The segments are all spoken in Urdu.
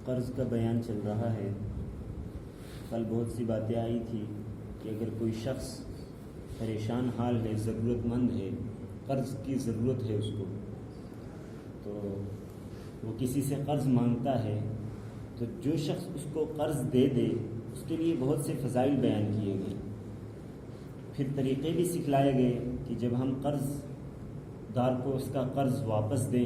قرض کا بیان چل رہا ہے۔ کل بہت سی باتیں آئی تھی کہ اگر کوئی شخص پریشان حال ہے، ضرورت مند ہے، قرض کی ضرورت ہے اس کو، تو وہ کسی سے قرض مانگتا ہے، تو جو شخص اس کو قرض دے دے اس کے لیے بہت سے فضائل بیان کیے گئے، پھر طریقے بھی سکھلائے گئے کہ جب ہم قرض دار کو اس کا قرض واپس دیں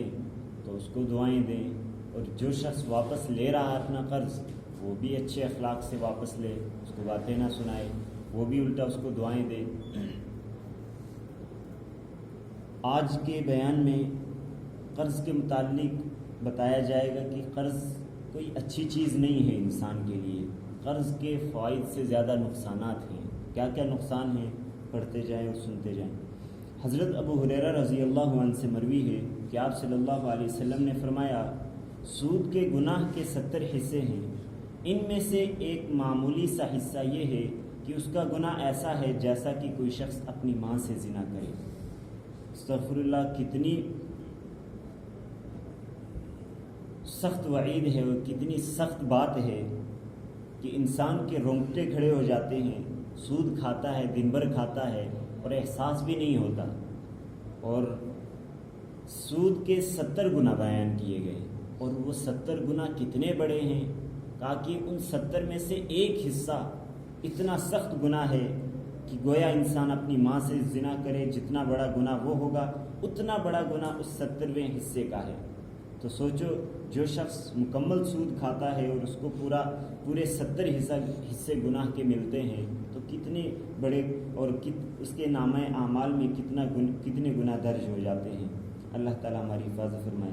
تو اس کو دعائیں دیں، اور جو شخص واپس لے رہا ہے اپنا قرض وہ بھی اچھے اخلاق سے واپس لے، اس کو باتیں نہ سنائے، وہ بھی الٹا اس کو دعائیں دے۔ آج کے بیان میں قرض کے متعلق بتایا جائے گا کہ قرض کوئی اچھی چیز نہیں ہے انسان کے لیے، قرض کے فوائد سے زیادہ نقصانات ہیں۔ کیا کیا نقصان ہیں، پڑھتے جائیں اور سنتے جائیں۔ حضرت ابو ہریرہ رضی اللہ عنہ سے مروی ہے کہ آپ صلی اللہ علیہ وسلم نے فرمایا، سود کے گناہ کے 70 حصے ہیں، ان میں سے ایک معمولی سا حصہ یہ ہے کہ اس کا گناہ ایسا ہے جیسا کہ کوئی شخص اپنی ماں سے زنا کرے۔ استغفر اللہ، کتنی سخت وعید ہے اور کتنی سخت بات ہے کہ انسان کے رونگٹے کھڑے ہو جاتے ہیں۔ سود کھاتا ہے، دن بھر کھاتا ہے اور احساس بھی نہیں ہوتا، اور سود کے 70 گناہ بیان کیے گئے، اور وہ 70 گناہ کتنے بڑے ہیں، کہا کہ ان 70 میں سے ایک حصہ اتنا سخت گناہ ہے کہ گویا انسان اپنی ماں سے زنا کرے، جتنا بڑا گناہ وہ ہوگا اتنا بڑا گناہ اس 70ویں حصے کا ہے۔ تو سوچو، جو شخص مکمل سود کھاتا ہے اور اس کو پورے 70 حصے گناہ کے ملتے ہیں تو کتنے بڑے، اور اس کے نامہ اعمال میں کتنے گناہ درج ہو جاتے ہیں۔ اللہ تعالیٰ ہماری حفاظت فرمائے۔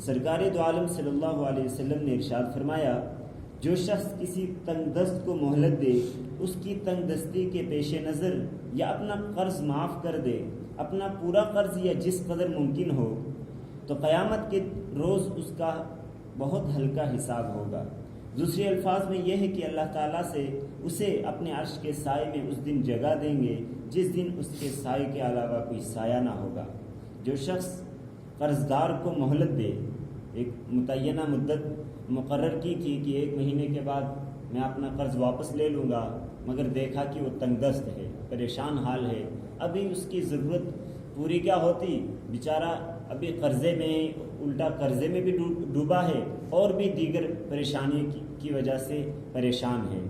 سرکار دو عالم صلی اللہ علیہ وسلم نے ارشاد فرمایا، جو شخص کسی تنگ دست کو مہلت دے، اس کی تنگ دستی کے پیش نظر یا اپنا قرض معاف کر دے، اپنا پورا قرض یا جس قدر ممکن ہو، تو قیامت کے روز اس کا بہت ہلکا حساب ہوگا۔ دوسرے الفاظ میں یہ ہے کہ اللہ تعالیٰ سے اسے اپنے عرش کے سائے میں اس دن جگہ دیں گے جس دن اس کے سائے کے علاوہ کوئی سایہ نہ ہوگا۔ جو شخص قرض دار کو مہلت دے، ایک متعینہ مدت مقرر کی تھی کہ 1 مہینے کے بعد میں اپنا قرض واپس لے لوں گا، مگر دیکھا کہ وہ تنگ دست ہے، پریشان حال ہے، ابھی اس کی ضرورت پوری کیا ہوتی، بیچارہ ابھی قرضے میں، الٹا قرضے میں بھی ڈوبا ہے، اور بھی دیگر پریشانی کی وجہ سے پریشان ہے،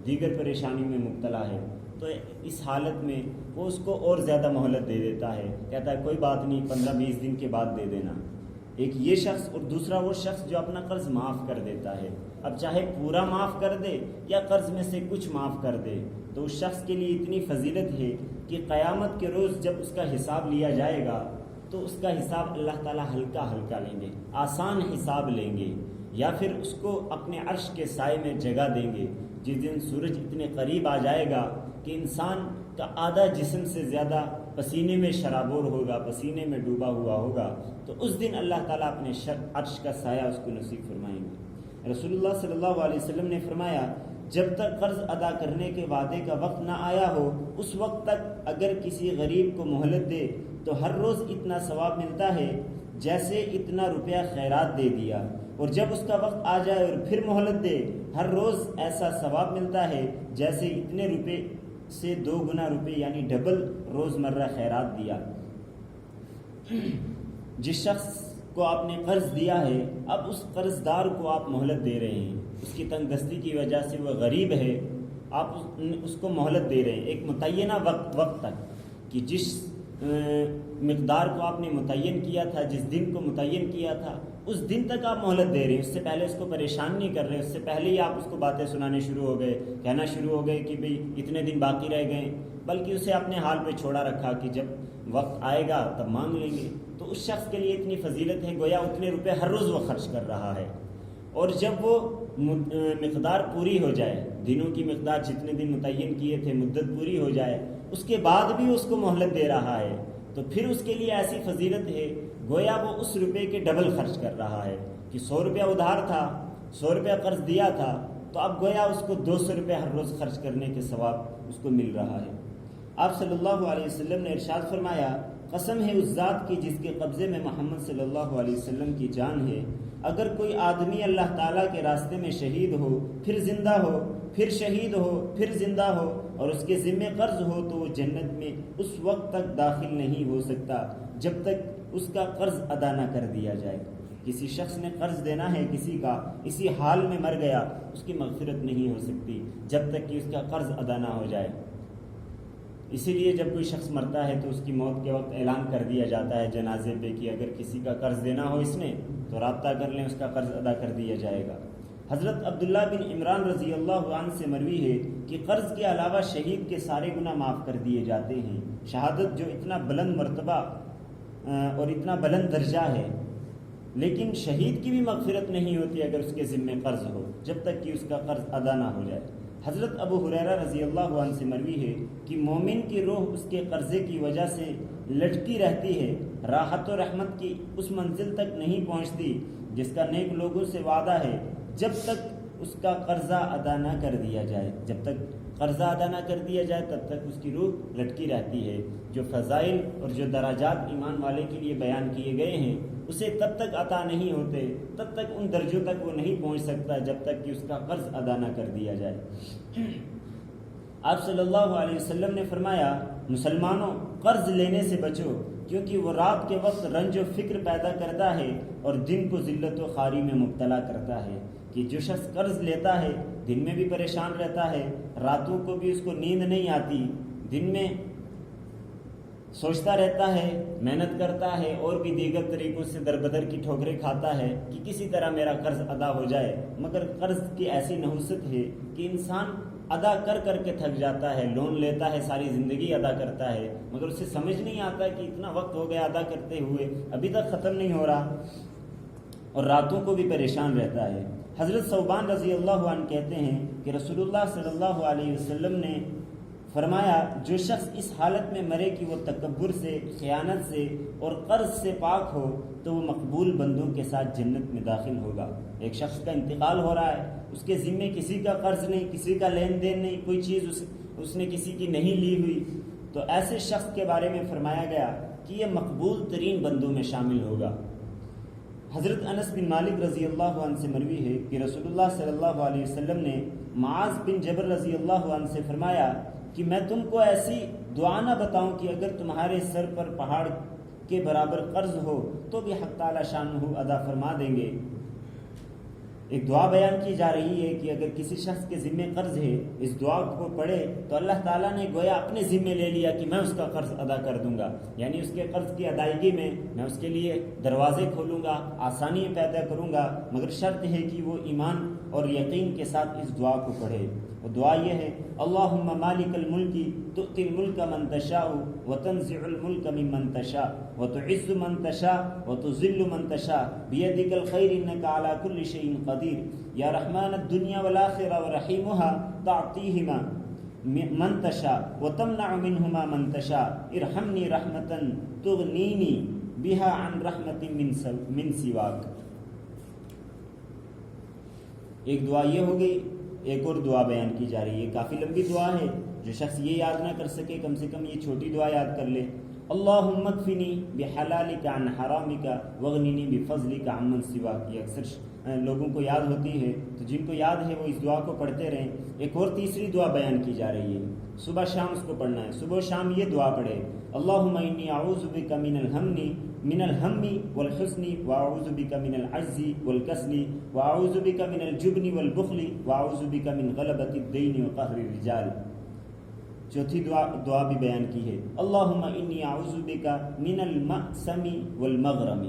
دیگر پریشانی میں مبتلا ہے، تو اس حالت میں وہ اس کو اور زیادہ مہلت دے دیتا ہے، کہتا ہے کوئی بات نہیں، 15-20 دن کے بعد دے دینا۔ ایک یہ شخص، اور دوسرا وہ شخص جو اپنا قرض معاف کر دیتا ہے، اب چاہے پورا معاف کر دے یا قرض میں سے کچھ معاف کر دے، تو اس شخص کے لیے اتنی فضیلت ہے کہ قیامت کے روز جب اس کا حساب لیا جائے گا تو اس کا حساب اللہ تعالیٰ ہلکا ہلکا لیں گے، آسان حساب لیں گے، یا پھر اس کو اپنے عرش کے سائے میں جگہ دیں گے، جس دن سورج اتنے قریب آ جائے گا کہ انسان کا آدھا جسم سے زیادہ پسینے میں شرابور ہوگا، پسینے میں ڈوبا ہوا ہوگا، تو اس دن اللہ تعالیٰ اپنے عرش کا سایہ اس کو نصیب فرمائیں گے۔ رسول اللہ صلی اللہ علیہ وسلم نے فرمایا، جب تک قرض ادا کرنے کے وعدے کا وقت نہ آیا ہو، اس وقت تک اگر کسی غریب کو مہلت دے تو ہر روز اتنا ثواب ملتا ہے جیسے اتنا روپیہ خیرات دے دیا، اور جب اس کا وقت آ جائے اور پھر مہلت دے، ہر روز ایسا ثواب ملتا ہے جیسے اتنے روپے سے 2 گنا روپے، یعنی ڈبل روزمرہ خیرات دیا۔ جس شخص کو آپ نے قرض دیا ہے، اب اس قرض دار کو آپ مہلت دے رہے ہیں، اس کی تنگ دستی کی وجہ سے وہ غریب ہے، آپ اس کو مہلت دے رہے ہیں ایک متعینہ وقت تک، کہ جس مقدار کو آپ نے متعین کیا تھا، جس دن کو متعین کیا تھا، اس دن تک آپ مہلت دے رہے ہیں، اس سے پہلے اس کو پریشان نہیں کر رہے، اس سے پہلے ہی آپ اس کو باتیں سنانے شروع ہو گئے، کہنا شروع ہو گئے کہ بھئی اتنے دن باقی رہ گئے، بلکہ اسے اپنے حال پہ چھوڑا رکھا کہ جب وقت آئے گا تب مانگ لیں گے۔ تو اس شخص کے لیے اتنی فضیلت ہے، گویا اتنے روپے ہر روز وہ خرچ کر رہا ہے، اور جب وہ مقدار پوری ہو جائے، دنوں کی مقدار جتنے دن متعین کیے تھے، مدت پوری ہو جائے، اس کے بعد بھی اس کو مہلت دے رہا ہے، تو پھر اس کے لیے ایسی فضیلت ہے گویا وہ اس روپے کے ڈبل خرچ کر رہا ہے، کہ 100 روپیہ ادھار تھا، 100 روپیہ قرض دیا تھا، تو اب گویا اس کو 200 روپے ہر روز خرچ کرنے کے ثواب اس کو مل رہا ہے۔ آپ صلی اللہ علیہ وسلم نے ارشاد فرمایا، قسم ہے اس ذات کی جس کے قبضے میں محمد صلی اللہ علیہ وسلم کی جان ہے، اگر کوئی آدمی اللہ تعالیٰ کے راستے میں شہید ہو، پھر زندہ ہو، پھر شہید ہو، پھر زندہ ہو، اور اس کے ذمے قرض ہو، تو وہ جنت میں اس وقت تک داخل نہیں ہو سکتا جب تک اس کا قرض ادا نہ کر دیا جائے۔ کسی شخص نے قرض دینا ہے کسی کا، اسی حال میں مر گیا، اس کی مغفرت نہیں ہو سکتی جب تک کہ اس کا قرض ادا نہ ہو جائے۔ اسی لیے جب کوئی شخص مرتا ہے تو اس کی موت کے وقت اعلان کر دیا جاتا ہے جنازے پہ کہ اگر کسی کا قرض دینا ہو اس نے تو رابطہ کر لیں، اس کا قرض ادا کر دیا جائے گا۔ حضرت عبداللہ بن عمران رضی اللہ عنہ سے مروی ہے کہ قرض کے علاوہ شہید کے سارے گناہ معاف کر دیے جاتے ہیں۔ شہادت جو اتنا بلند مرتبہ اور اتنا بلند درجہ ہے، لیکن شہید کی بھی مغفرت نہیں ہوتی اگر اس کے ذمے قرض ہو، جب تک کہ اس کا قرض ادا نہ ہو جائے۔ حضرت ابو ہریرہ رضی اللہ عنہ سے مروی ہے کہ مومن کی روح اس کے قرضے کی وجہ سے لٹکی رہتی ہے، راحت و رحمت کی اس منزل تک نہیں پہنچتی جس کا نیک لوگوں سے وعدہ ہے، جب تک اس کا قرضہ ادا نہ کر دیا جائے۔ جب تک قرضہ ادا نہ کر دیا جائے تب تک اس کی روح لٹکی رہتی ہے۔ جو فضائل اور جو درجات ایمان والے کے لیے بیان کیے گئے ہیں اسے تب تک عطا نہیں ہوتے، تب تک ان درجوں تک وہ نہیں پہنچ سکتا جب تک کہ اس کا قرض ادا نہ کر دیا جائے۔ آپ صلی اللہ علیہ وسلم نے فرمایا، مسلمانوں قرض لینے سے بچو، کیونکہ وہ رات کے وقت رنج و فکر پیدا کرتا ہے اور دن کو ذلت و خواری میں مبتلا کرتا ہے۔ کہ جو شخص قرض لیتا ہے دن میں بھی پریشان رہتا ہے، راتوں کو بھی اس کو نیند نہیں آتی، دن میں سوچتا رہتا ہے، محنت کرتا ہے اور بھی دیگر طریقوں سے دربدر کی ٹھوکریں کھاتا ہے کہ کسی طرح میرا قرض ادا ہو جائے، مگر قرض کی ایسی نحوست ہے کہ انسان ادا کر کر کے تھک جاتا ہے، لون لیتا ہے، ساری زندگی ادا کرتا ہے، مگر اسے سمجھ نہیں آتا کہ اتنا وقت ہو گیا ادا کرتے ہوئے، ابھی تک ختم نہیں ہو رہا، اور راتوں کو بھی پریشان رہتا ہے۔ حضرت ثوبان رضی اللہ عنہ کہتے ہیں کہ رسول اللہ صلی اللہ علیہ وسلم نے فرمایا، جو شخص اس حالت میں مرے کہ وہ تکبر سے، خیانت سے اور قرض سے پاک ہو تو وہ مقبول بندوں کے ساتھ جنت میں داخل ہوگا۔ ایک شخص کا انتقال ہو رہا ہے، اس کے ذمے کسی کا قرض نہیں، کسی کا لین دین نہیں، کوئی چیز اس نے کسی کی نہیں لی ہوئی، تو ایسے شخص کے بارے میں فرمایا گیا کہ یہ مقبول ترین بندوں میں شامل ہوگا۔ حضرت انس بن مالک رضی اللہ عنہ سے مروی ہے کہ رسول اللہ صلی اللہ علیہ وسلم نے معاذ بن جبل رضی اللہ عنہ سے فرمایا کہ میں تم کو ایسی دعا نہ بتاؤں کہ اگر تمہارے سر پر پہاڑ کے برابر قرض ہو تو بھی حق تعالی شانہ ادا فرما دیں گے۔ ایک دعا بیان کی جا رہی ہے کہ اگر کسی شخص کے ذمے قرض ہے، اس دعا کو پڑھے تو اللہ تعالیٰ نے گویا اپنے ذمے لے لیا کہ میں اس کا قرض ادا کر دوں گا، یعنی اس کے قرض کی ادائیگی میں اس کے لیے دروازے کھولوں گا، آسانی پیدا کروں گا، مگر شرط ہے کہ وہ ایمان اور یقین کے ساتھ اس دعا کو پڑھے۔ وہ دعا یہ ہے، اللہم مالک الملک تؤتی الملک من تشاء وتنزع الملک ممن تشاء وتعز من تشاء وتذل من تشاء بیدک الخیر انک علی کل شیء قدیر یا رحمان الدنیا والآخرہ ورحیمها تعطیہما من تشاء وتمنع منہما من تشاء ارحمنی رحمتا تغنینی بها عن رحمت من سواک۔ ایک دعا یہ ہو گئی، ایک اور دعا بیان کی جا رہی ہے، کافی لمبی دعا ہے، جو شخص یہ یاد نہ کر سکے کم سے کم یہ چھوٹی دعا یاد کر لے، اللہم اکفنی بحلالک عن حرامک واغننی بفضلک عن من سواک۔ یہ اکثر لوگوں کو یاد ہوتی ہے، تو جن کو یاد ہے وہ اس دعا کو پڑھتے رہیں۔ ایک اور تیسری دعا بیان کی جا رہی ہے، صبح شام اس کو پڑھنا ہے، صبح و شام یہ دعا پڑھے، اللہم انی اعوذ بک من الہم والحزن واعوذ بک من العجز والکسل واعوذ بک من الجبن والبخل واعوذ بک من غلبۃ الدین وقہر الرجال۔ چوتھی دعا بھی بیان کی ہے، اللہم انی اعوذ بک من المأسم والمغرم۔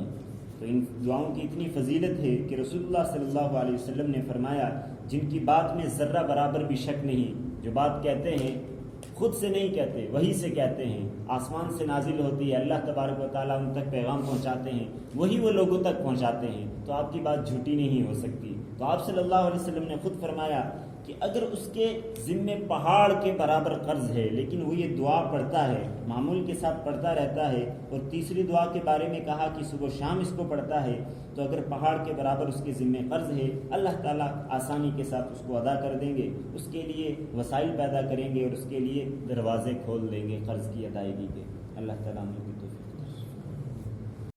تو ان دعاؤں کی اتنی فضیلت ہے کہ رسول اللہ صلی اللہ علیہ وسلم نے فرمایا، جن کی بات میں ذرہ برابر بھی شک نہیں، جو بات کہتے ہیں خود سے نہیں کہتے، وہی سے کہتے ہیں، آسمان سے نازل ہوتی ہے، اللہ تبارک و تعالیٰ ان تک پیغام پہنچاتے ہیں، وہی وہ لوگوں تک پہنچاتے ہیں، تو آپ کی بات جھوٹی نہیں ہو سکتی۔ تو آپ صلی اللہ علیہ وسلم نے خود فرمایا کہ اگر اس کے ذمے پہاڑ کے برابر قرض ہے لیکن وہ یہ دعا پڑھتا ہے، معمول کے ساتھ پڑھتا رہتا ہے، اور تیسری دعا کے بارے میں کہا کہ صبح و شام اس کو پڑھتا ہے، تو اگر پہاڑ کے برابر اس کے ذمے قرض ہے، اللہ تعالیٰ آسانی کے ساتھ اس کو ادا کر دیں گے، اس کے لیے وسائل پیدا کریں گے اور اس کے لیے دروازے کھول دیں گے قرض کی ادائیگی کے۔ اللہ تعالیٰ